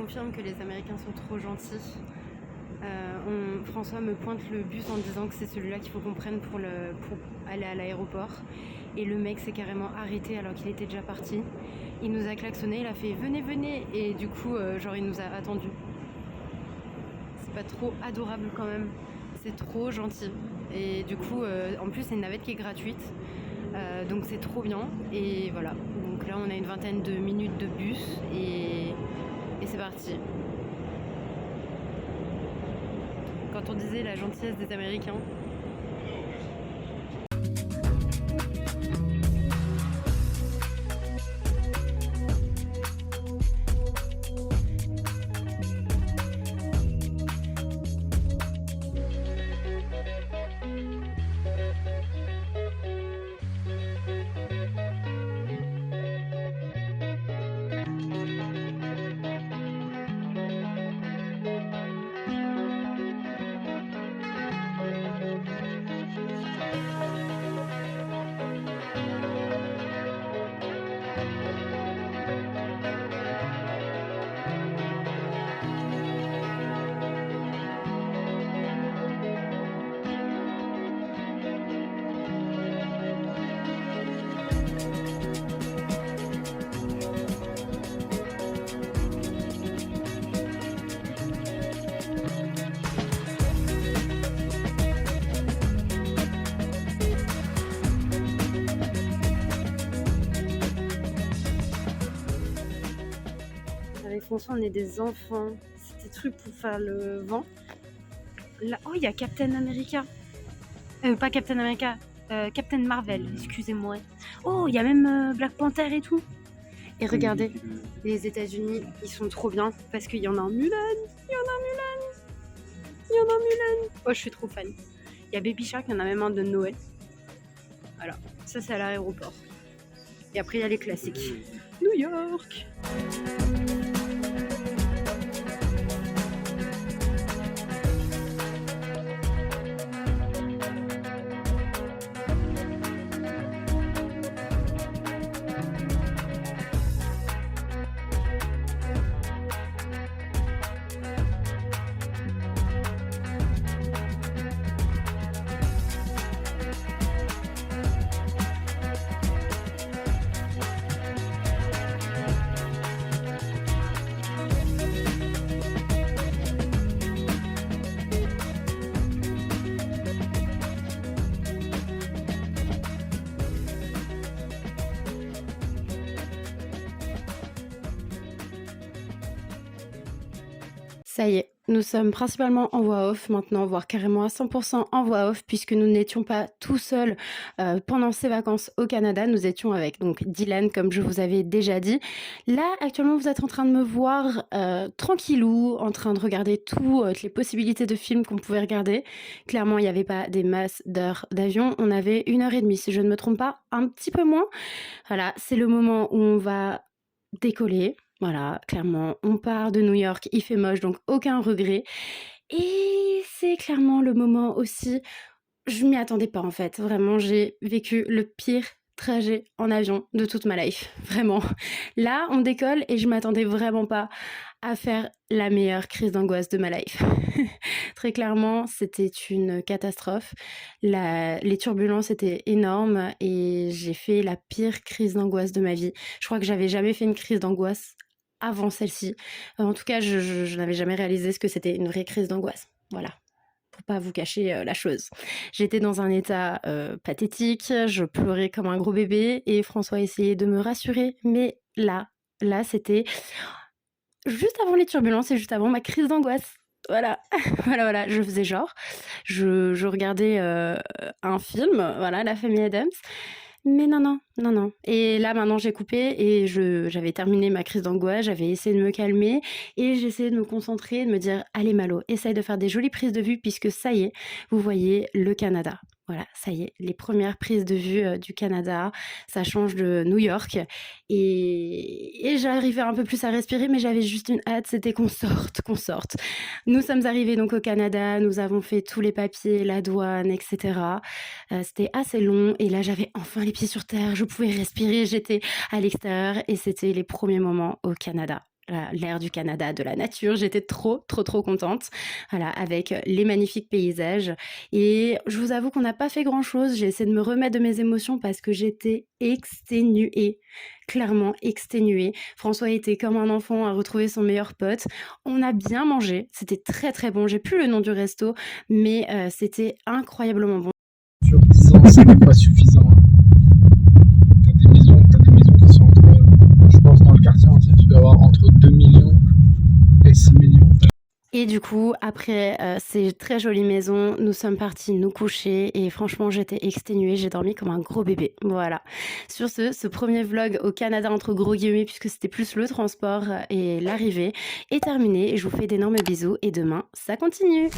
confirme que les Américains sont trop gentils. François me pointe le bus en disant que c'est celui-là qu'il faut qu'on prenne pour aller à l'aéroport. Et le mec s'est carrément arrêté alors qu'il était déjà parti. Il nous a klaxonné, il a fait venez, venez. Et du coup, genre il nous a attendus. C'est pas trop adorable quand même. C'est trop gentil. Et du coup, en plus c'est une navette qui est gratuite. Donc c'est trop bien. Et voilà. Donc là on a une vingtaine de minutes de bus et c'est parti. Quand on disait la gentillesse des Américains. Avec François, on est des enfants. C'est des trucs pour faire le vent. Là, oh, il y a Captain America. Pas Captain America, Captain Marvel, excusez-moi. Oh, il y a même Black Panther et tout. Et regardez, les États-Unis, ils sont trop bien parce qu'il y en a en Mulan. Il y en a en Mulan. Il y en a en Mulan. Oh, je suis trop fan. Il y a Baby Shark, il y en a même un de Noël. Voilà, ça c'est à l'aéroport. Et après, il y a les classiques. New York. Ça y est, nous sommes principalement en voix off maintenant, voire carrément à 100% en voix off, puisque nous n'étions pas tout seuls pendant ces vacances au Canada. Nous étions avec donc Dylan, comme je vous avais déjà dit. Là, actuellement, vous êtes en train de me voir tranquillou, en train de regarder toutes les possibilités de films qu'on pouvait regarder. Clairement, il n'y avait pas des masses d'heures d'avion. On avait 1h30, si je ne me trompe pas, un petit peu moins. Voilà, c'est le moment où on va décoller. Voilà, clairement, on part de New York, il fait moche, donc aucun regret. Et c'est clairement le moment aussi, je m'y attendais pas en fait, vraiment, j'ai vécu le pire trajet en avion de toute ma life, vraiment. Là, on décolle et je m'attendais vraiment pas à faire la meilleure crise d'angoisse de ma life. Très clairement, c'était une catastrophe. Les turbulences étaient énormes et j'ai fait la pire crise d'angoisse de ma vie. Je crois que j'avais jamais fait une crise d'angoisse avant celle-ci. En tout cas, je n'avais jamais réalisé ce que c'était une vraie crise d'angoisse. Voilà, pour pas vous cacher la chose. J'étais dans un état pathétique, je pleurais comme un gros bébé et François essayait de me rassurer. Mais là, c'était juste avant les turbulences et juste avant ma crise d'angoisse. Voilà, voilà, je faisais genre. Je regardais un film, voilà, La famille Adams. Mais non. Et là, maintenant, j'ai coupé et j'avais terminé ma crise d'angoisse, j'avais essayé de me calmer et j'essayais de me concentrer, de me dire, allez Malo, essaye de faire des jolies prises de vue puisque ça y est, vous voyez le Canada. Voilà, ça y est, les premières prises de vue du Canada, ça change de New York et j'arrivais un peu plus à respirer, mais j'avais juste une hâte, c'était qu'on sorte. Nous sommes arrivés donc au Canada, nous avons fait tous les papiers, la douane, etc. C'était assez long et là j'avais enfin les pieds sur terre, je pouvais respirer, j'étais à l'extérieur et c'était les premiers moments au Canada. l'air du Canada, de la nature. J'étais trop, trop, trop contente, voilà, avec les magnifiques paysages. Et je vous avoue qu'on n'a pas fait grand-chose. J'ai essayé de me remettre de mes émotions parce que j'étais exténuée, clairement exténuée. François était comme un enfant à retrouver son meilleur pote. On a bien mangé, c'était très très bon. J'ai plus le nom du resto, mais c'était incroyablement bon. Sur 10 ans, c'est même pas suffisant. T'as des maisons qui sont entre, je pense dans le quartier entier, tu dois avoir entre 2 millions et 6 millions. Et du coup, après ces très jolies maisons, nous sommes partis nous coucher et franchement, j'étais exténuée, j'ai dormi comme un gros bébé. Voilà. Sur ce premier vlog au Canada entre gros guillemets, puisque c'était plus le transport et l'arrivée, est terminé. Je vous fais d'énormes bisous et demain, ça continue.